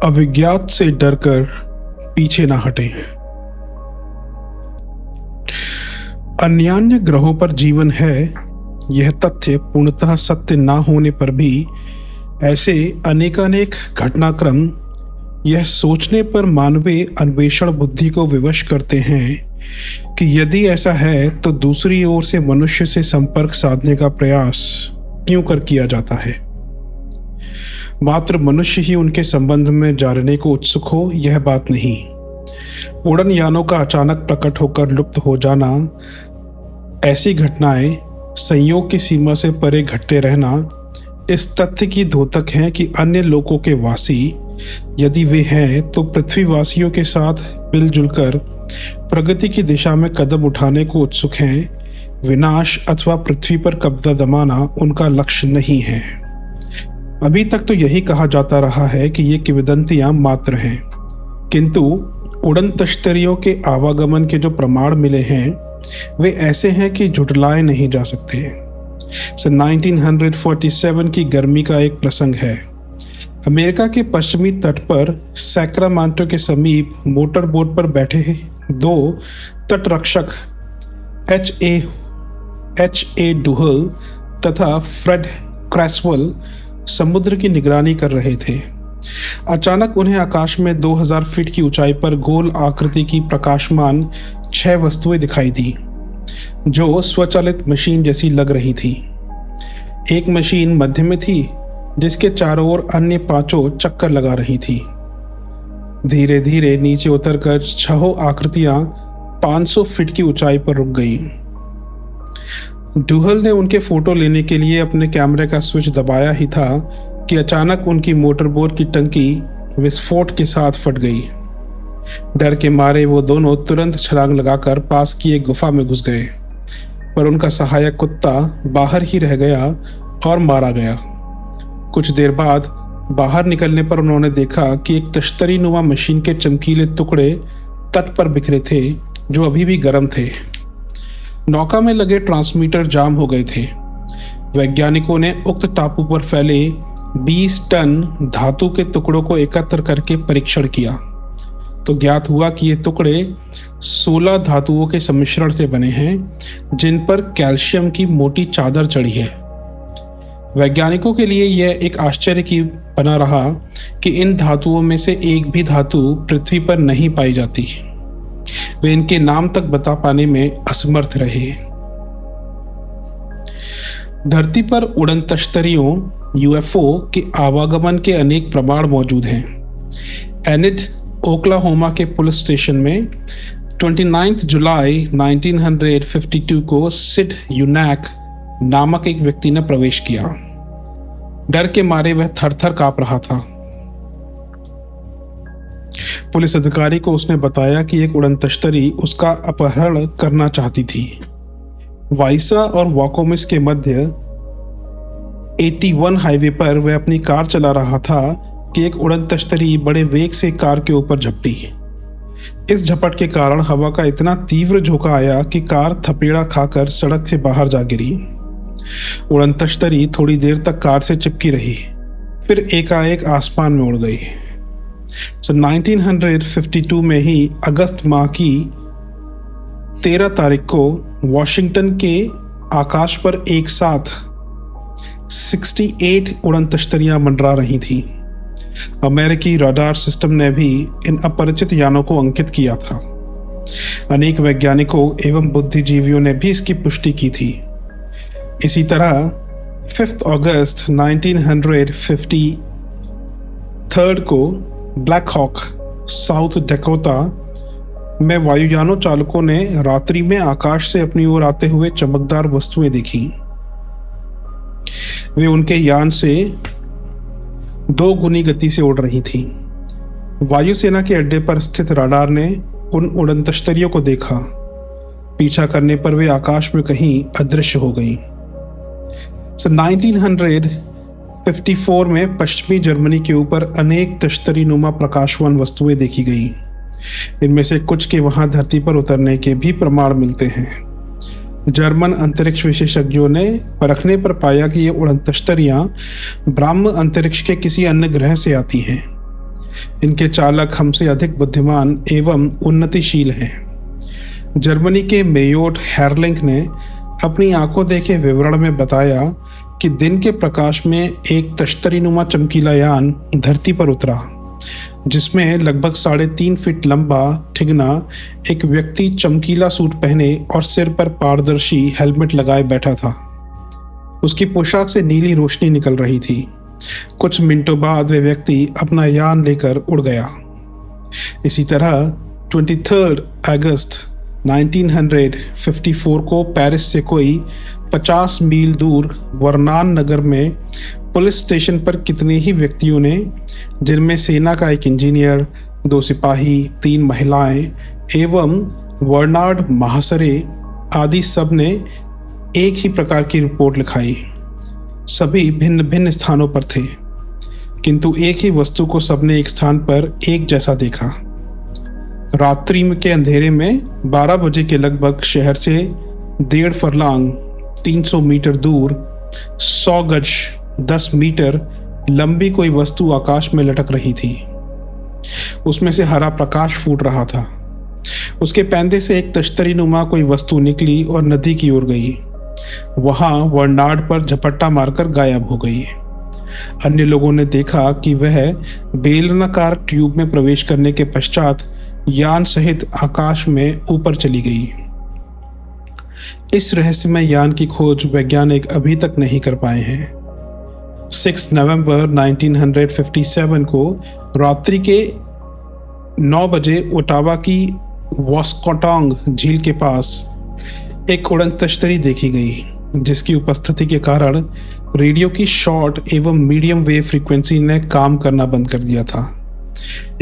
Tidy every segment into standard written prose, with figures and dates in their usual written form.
अविज्ञात से डरकर पीछे ना हटें। अन्यान्य ग्रहों पर जीवन है, यह तथ्य पूर्णतः सत्य ना होने पर भी ऐसे अनेकानेक घटनाक्रम यह सोचने पर मानवीय अन्वेषण बुद्धि को विवश करते हैं कि यदि ऐसा है तो दूसरी ओर से मनुष्य से संपर्क साधने का प्रयास क्यों कर किया जाता है। मात्र मनुष्य ही उनके संबंध में जानने को उत्सुक हो, यह बात नहीं। उड़न यानों का अचानक प्रकट होकर लुप्त हो जाना, ऐसी घटनाएं संयोग की सीमा से परे घटते रहना इस तथ्य की द्योतक हैं कि अन्य लोकों के वासी, यदि वे हैं तो पृथ्वीवासियों के साथ मिलजुल कर प्रगति की दिशा में कदम उठाने को उत्सुक हैं। विनाश अथवा पृथ्वी पर कब्जा जमाना उनका लक्ष्य नहीं है। अभी तक तो यही कहा जाता रहा है कि ये किंवदंतियां मात्र हैं, किंतु उड़न तश्तरियों के आवागमन के जो प्रमाण मिले हैं वे ऐसे हैं कि झुटलाए नहीं जा सकते। सन 1947 की गर्मी का एक प्रसंग है। अमेरिका के पश्चिमी तट पर सैक्रामेंटो के समीप मोटर बोट पर बैठे दो तटरक्षक एच ए डुहल तथा फ्रेड क्रैसवेल समुद्र की निगरानी कर रहे थे। अचानक उन्हें आकाश में 2000 फीट की ऊंचाई पर गोल आकृति की प्रकाशमान 6 वस्तुएं दिखाई दी जो स्वचालित मशीन जैसी लग रही थी। एक मशीन मध्य में थी जिसके चारों ओर अन्य 5 चक्कर लगा रही थी। धीरे धीरे नीचे उतरकर 6 आकृतियां 500 फीट की ऊंचाई पर रुक गईं। डुहल ने उनके फोटो लेने के लिए अपने कैमरे का स्विच दबाया ही था कि अचानक उनकी मोटरबोट की टंकी विस्फोट के साथ फट गई। डर के मारे वो दोनों तुरंत छलांग लगाकर पास की एक गुफा में घुस गए, पर उनका सहायक कुत्ता बाहर ही रह गया और मारा गया। कुछ देर बाद बाहर निकलने पर उन्होंने देखा कि एक तश्तरी नुमा मशीन के चमकीले टुकड़े तट पर बिखरे थे जो अभी भी गर्म थे। नौका में लगे ट्रांसमीटर जाम हो गए थे। वैज्ञानिकों ने उक्त टापू पर फैले 20 टन धातु के टुकड़ों को एकत्र करके परीक्षण किया तो ज्ञात हुआ कि ये टुकड़े 16 धातुओं के सम्मिश्रण से बने हैं जिन पर कैल्शियम की मोटी चादर चढ़ी है। वैज्ञानिकों के लिए यह एक आश्चर्य की बना रहा कि इन धातुओं में से एक भी धातु पृथ्वी पर नहीं पाई जाती। वे इनके नाम तक बता पाने में असमर्थ रहे। धरती पर उड़न तश्तरियों यूएफओ के आवागमन के अनेक प्रमाण मौजूद हैं। एनिड ओक्लाहोमा के पुलिस स्टेशन में 29 जुलाई 1952 को सिड यूनैक नामक एक व्यक्ति ने प्रवेश किया। डर के मारे वह थर-थर कांप रहा था। पुलिस अधिकारी को उसने बताया कि एक उड़न तश्तरी उसका अपहरण करना चाहती थी। वाइसा और वाकोमिस के मध्य 81 हाईवे पर वह अपनी कार चला रहा था कि एक उड़न तश्तरी बड़े वेग से कार के ऊपर झपटी। इस झपट के कारण हवा का इतना तीव्र झोंका आया कि कार थपेड़ा खाकर सड़क से बाहर जा गिरी। उड़न तश्तरी थोड़ी देर तक कार से चिपकी रही, फिर एकाएक आसमान में उड़ गई। 1952 में ही अगस्त माह की 13 तारीख को वॉशिंगटन के आकाश पर एक साथ 68 उड़न तश्तरियां मंडरा रही थीं। अमेरिकी रडार सिस्टम ने भी इन अपरिचित यानों को अंकित किया था। अनेक वैज्ञानिकों एवं बुद्धिजीवियों ने भी इसकी पुष्टि की थी। इसी तरह 5 अगस्त 1953 को ब्लैक हॉक साउथ डकोटा में वायुयानों चालकों ने रात्रि में आकाश से अपनी ओर आते हुए चमकदार वस्तुएं देखी। वे उनके यान से 2 गुनी गति से उड़ रही थीं। वायुसेना के अड्डे पर स्थित रडार ने उन उड़न तश्तरियों को देखा। पीछा करने पर वे आकाश में कहीं अदृश्य हो गईं। 1954 में पश्चिमी जर्मनी के ऊपर अनेक तश्तरी नुमा प्रकाशवान वस्तुएं देखी गईं। इनमें से कुछ के वहां धरती पर उतरने के भी प्रमाण मिलते हैं। जर्मन अंतरिक्ष विशेषज्ञों ने परखने पर पाया कि ये उड़न तश्तरियां ब्रह्म अंतरिक्ष के किसी अन्य ग्रह से आती हैं। इनके चालक हमसे अधिक बुद्धिमान एवं उन्नतिशील हैं। जर्मनी के मेयोट हेरलिंग ने अपनी आंखों देखे विवरण में बताया कि दिन के प्रकाश में एक तश्तरीनुमा चमकीला यान धरती पर उतरा, जिसमें लगभग 3.5 फीट लंबा ठिगना एक व्यक्ति चमकीला सूट पहने और सिर पर पारदर्शी हेलमेट लगाए बैठा था। उसकी पोशाक से नीली रोशनी निकल रही थी। कुछ मिनटों बाद वह व्यक्ति अपना यान लेकर उड़ गया। इसी तरह 23 अगस्त 1954 को पेरिस से कोई 50 मील दूर वर्नान नगर में पुलिस स्टेशन पर कितने ही व्यक्तियों ने, जिनमें सेना का एक इंजीनियर, 2 सिपाही, 3 महिलाएं एवं वर्नार्ड महासरे आदि सब ने एक ही प्रकार की रिपोर्ट लिखाई। सभी भिन्न भिन्न स्थानों पर थे, किंतु एक ही वस्तु को सबने एक स्थान पर एक जैसा देखा। रात्रि के अंधेरे में 12 बजे के लगभग शहर से 1.5 फरलांग 300 मीटर दूर 100 गज 10 मीटर लंबी कोई वस्तु आकाश में लटक रही थी। उसमें से हरा प्रकाश फूट रहा था। उसके पैंदे से एक तश्तरीनुमा कोई वस्तु निकली और नदी की ओर गई। वहां वर्नार्ड पर झपट्टा मारकर गायब हो गई। अन्य लोगों ने देखा कि वह बेलनाकार ट्यूब में प्रवेश करने के पश्चात यान सहित आकाश में ऊपर चली गई। इस रहस्यमय यान की खोज वैज्ञानिक अभी तक नहीं कर पाए हैं। 6 नवंबर 1957 को रात्रि के 9 बजे ओटावा की वॉस्कोटोंग झील के पास एक उड़न तश्तरी देखी गई, जिसकी उपस्थिति के कारण रेडियो की शॉर्ट एवं मीडियम वेव फ्रीक्वेंसी ने काम करना बंद कर दिया था।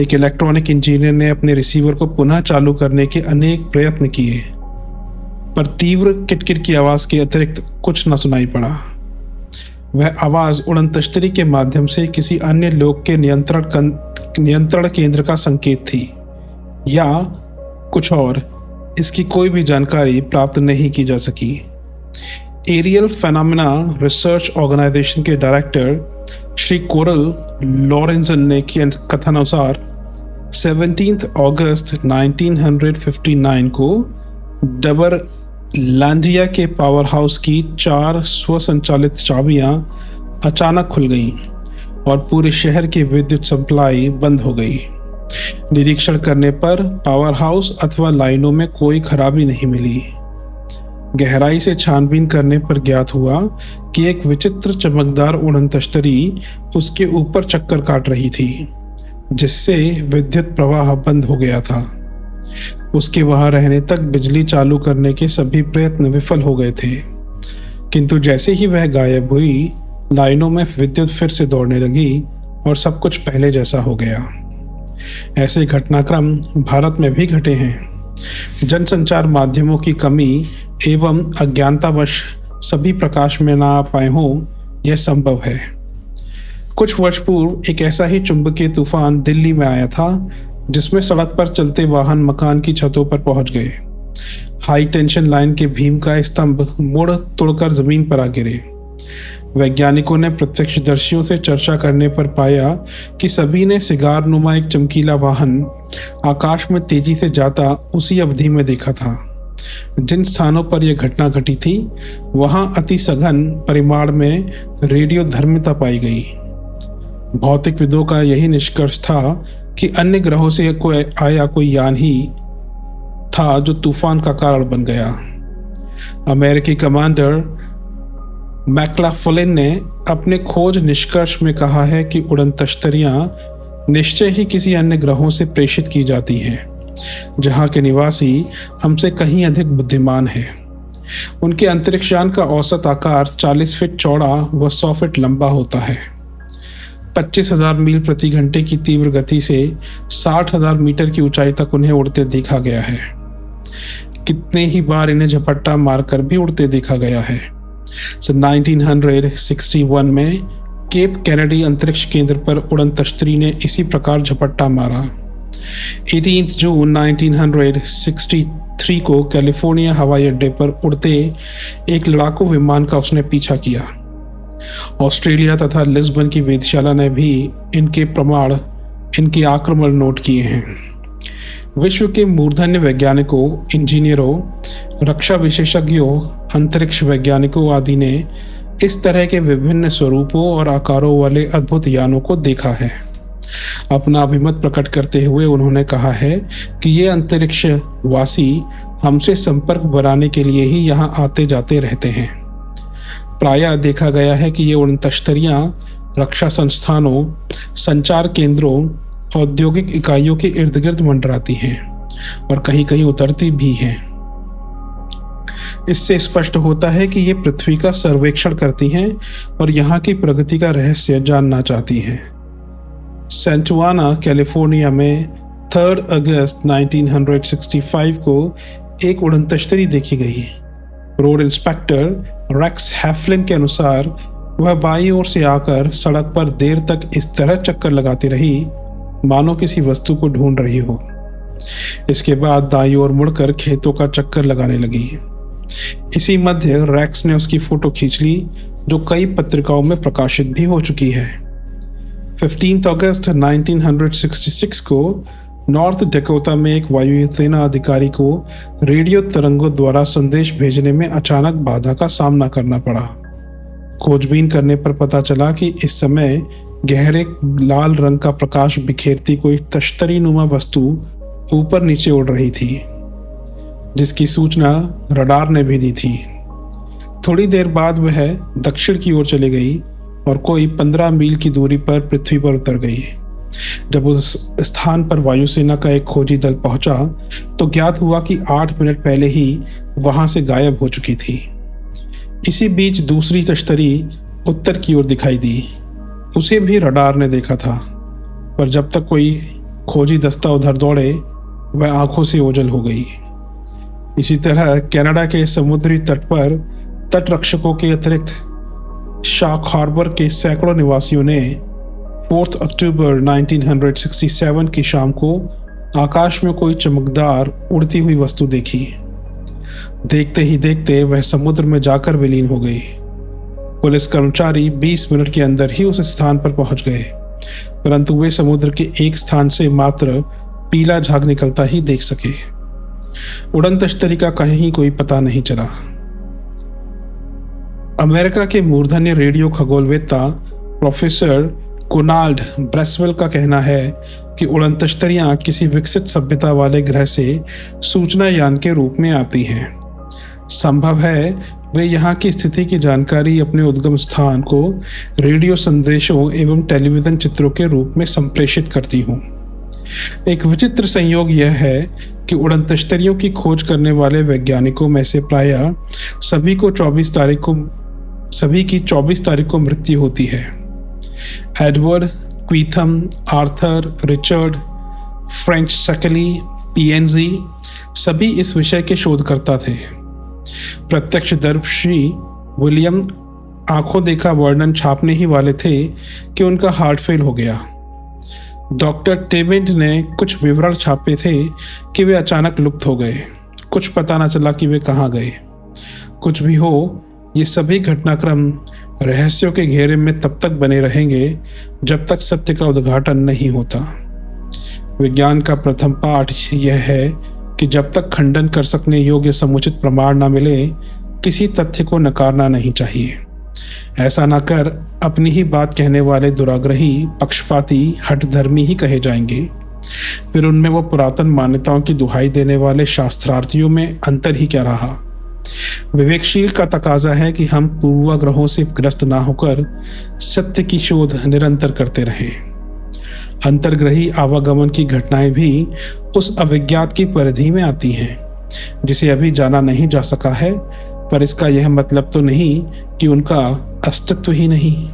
एक इलेक्ट्रॉनिक इंजीनियर ने अपने रिसीवर को पुनः चालू करने के अनेक प्रयत्न किए, पर तीव्र किटकिट की आवाज के अतिरिक्त कुछ न सुनाई पड़ा। वह आवाज उड़न तश्तरी के माध्यम से किसी अन्य लोक के नियंत्रण केंद्र का संकेत थी या कुछ और, इसकी कोई भी जानकारी प्राप्त नहीं की जा सकी। एरियल फेनोमेना रिसर्च ऑर्गेनाइजेशन के डायरेक्टर श्री कोरल लॉरेंसन ने कथनानुसार 17 अगस्त 1959 को डबर लांजिया के पावर हाउस की 4 स्वसंचालित चाबियां अचानक खुल गईं और पूरे शहर की विद्युत सप्लाई बंद हो गई। निरीक्षण करने पर पावर हाउस अथवा लाइनों में कोई खराबी नहीं मिली। गहराई से छानबीन करने पर ज्ञात हुआ कि एक विचित्र चमकदार उड़न तश्तरी उसके ऊपर चक्कर काट रही थी, जिससे विद्युत प्रवाह बंद हो गया था। उसके वहां रहने तक बिजली चालू करने के सभी प्रयत्न विफल हो गए थे, किंतु जैसे ही वह गायब हुई, लाइनों में विद्युत फिर से दौड़ने लगी और सब कुछ पहले जैसा हो गया। ऐसे घटनाक्रम भारत में भी घटे हैं। जनसंचार माध्यमों की कमी एवं अज्ञानतावश सभी प्रकाश में ना आ पाए हों, यह संभव है। कुछ वर्ष पूर्व एक ऐसा ही चुंबकीय तूफान दिल्ली में आया था, जिसमें सड़क पर चलते वाहन मकान की छतों पर पहुंच गए। हाई टेंशन लाइन के भीम का स्तंभ मुड़ तोड़कर जमीन पर आ गिरे। वैज्ञानिकों ने प्रत्यक्षदर्शियों से चर्चा करने पर पाया कि सभी ने सिगार नुमा एक चमकीला वाहन आकाश में तेजी से जाता उसी अवधि में देखा था। जिन स्थानों पर यह घटना घटी थी, वहां अति सघन परिमाण में रेडियो धर्मिता पाई गई। भौतिकविदों का यही निष्कर्ष था कि अन्य ग्रहों से आया कोई यान ही था जो तूफान का कारण बन गया। अमेरिकी कमांडर मैक्लाफ्लिन ने अपने खोज निष्कर्ष में कहा है कि उड़न तश्तरियां निश्चय ही किसी अन्य ग्रहों से प्रेषित की जाती हैं, जहां के निवासी हमसे कहीं अधिक बुद्धिमान हैं। उनके अंतरिक्ष यान का औसत आकार 40 फीट चौड़ा व 100 फीट लंबा होता है। 25,000 मील प्रति घंटे की तीव्र गति से 60,000 मीटर की ऊंचाई तक उन्हें उड़ते देखा गया है। कितने ही बार इन्हें झपट्टा मारकर भी उड़ते देखा गया है। 1961 में केप कैनेडी अंतरिक्ष केंद्र पर उड़न तश्तरी ने इसी प्रकार झपट्टा मारा। 18 जून 1963 को कैलिफोर्निया हवाई अड्डे पर उड़ते एक लड़ाकू विमान का उसने पीछा किया। ऑस्ट्रेलिया तथा लिस्बन की वेधशाला ने भी इनके प्रमाण इनके आक्रमण नोट किए हैं। विश्व के मूर्धन्य वैज्ञानिकों, इंजीनियरों, रक्षा विशेषज्ञों, अंतरिक्ष वैज्ञानिकों आदि ने इस तरह के विभिन्न स्वरूपों और आकारों वाले अद्भुत यानों को देखा है। अपना अभिमत प्रकट करते हुए उन्होंने कहा है कि ये अंतरिक्ष वासी हमसे संपर्क बनाने के लिए ही यहाँ आते जाते रहते हैं। प्रायः देखा गया है कि ये उड़न तश्तरियाँ रक्षा संस्थानों, संचार केंद्रों, औद्योगिक इकाइयों के इर्द गिर्द मंडराती हैं और कहीं कहीं उतरती भी हैं। इससे स्पष्ट होता है कि ये पृथ्वी का सर्वेक्षण करती हैं और यहाँ की प्रगति का रहस्य जानना चाहती हैं। सेंटुआना, कैलिफोर्निया में 3 अगस्त 1965 को एक उड़न तश्तरी देखी गई। रोड इंस्पेक्टर रेक्स हैफलिन के अनुसार वह बाईं ओर से आकर सड़क पर देर तक इस तरह चक्कर लगाती रही मानो किसी वस्तु को ढूंढ रही हो। इसके बाद दाईं ओर मुड़कर खेतों का चक्कर लगाने लगी। इसी मध्य रेक्स ने उसकी फोटो खींच ली, जो कई पत्रिकाओं में प्रकाशित भी हो चुकी है। 15 अगस्त 1966 को नॉर्थ डकोटा में एक वायुसेना अधिकारी को रेडियो तरंगों द्वारा संदेश भेजने में अचानक बाधा का सामना करना पड़ा। खोजबीन करने पर पता चला कि इस समय गहरे लाल रंग का प्रकाश बिखेरती कोई तश्तरी नुमा वस्तु ऊपर नीचे उड़ रही थी, जिसकी सूचना रडार ने भी दी थी। थोड़ी देर बाद वह दक्षिण की ओर चली गई और कोई 15 मील की दूरी पर पृथ्वी पर उतर गई। जब उस स्थान पर वायुसेना का एक खोजी दल पहुंचा तो ज्ञात हुआ कि 8 मिनट पहले ही वहां से गायब हो चुकी थी। इसी बीच दूसरी तश्तरी उत्तर की ओर दिखाई दी। उसे भी रडार ने देखा था, पर जब तक कोई खोजी दस्ता उधर दौड़े वह आंखों से ओझल हो गई। इसी तरह कनाडा के समुद्री तट पर तटरक्षकों के अतिरिक्त शार्क हार्बर के सैकड़ों निवासियों ने 4 अक्टूबर 1967 की शाम को आकाश में कोई चमकदार उड़ती हुई वस्तु देखी। देखते ही देखते वह समुद्र में जाकर विलीन हो गई। पुलिस कर्मचारी 20 मिनट के अंदर ही उस स्थान पर पहुंच गए, परंतु वे समुद्र के एक स्थान से मात्र पीला झाग निकलता ही देख सके। उड़न तश्तरी का कहीं कोई पता नहीं चला। अमेरिका के मूर्धन्य रेडियो खगोलवेत्ता प्रोफेसर कोनाल्ड ब्रेसवेल का कहना है कि उड़न तश्तरियां किसी विकसित सभ्यता वाले ग्रह से सूचना यान के रूप में आती हैं। संभव है वे यहाँ की स्थिति की जानकारी अपने उद्गम स्थान को रेडियो संदेशों एवं टेलीविजन चित्रों के रूप में संप्रेषित करती हूँ। एक विचित्र संयोग यह है कि उड़न तश्तरियों की खोज करने वाले वैज्ञानिकों में से प्रायः सभी की 24 तारीख को मृत्यु होती है। एडवर्ड क्वीथम, आर्थर, रिचर्ड, फ्रेंच सकली, पीएनजी सभी इस विषय के शोधकर्ता थे। प्रत्यक्षदर्शी विलियम आंखों देखा वर्णन छापने ही वाले थे कि उनका हार्ट फेल हो गया। डॉक्टर टेबेंट ने कुछ विवरण छापे थे कि वे अचानक लुप्त हो गए। कुछ पता न चला कि वे कहाँ गए। कुछ भी हो, ये सभी घटनाक्रम रहस्यों के घेरे में तब तक बने रहेंगे जब तक सत्य का उद्घाटन नहीं होता। विज्ञान का प्रथम पाठ यह है कि जब तक खंडन कर सकने योग्य समुचित प्रमाण न मिले, किसी तथ्य को नकारना नहीं चाहिए। ऐसा न कर अपनी ही बात कहने वाले दुराग्रही, पक्षपाती, हठधर्मी ही कहे जाएंगे। फिर उनमें वो पुरातन मान्यताओं की दुहाई देने वाले शास्त्रार्थियों में अंतर ही क्या रहा। विवेकशील का तकाजा है कि हम पूर्वाग्रहों से ग्रस्त ना होकर सत्य की शोध निरंतर करते रहें। अंतर्ग्रही आवागमन की घटनाएं भी उस अविज्ञात की परिधि में आती हैं जिसे अभी जाना नहीं जा सका है, पर इसका यह मतलब तो नहीं कि उनका अस्तित्व ही नहीं।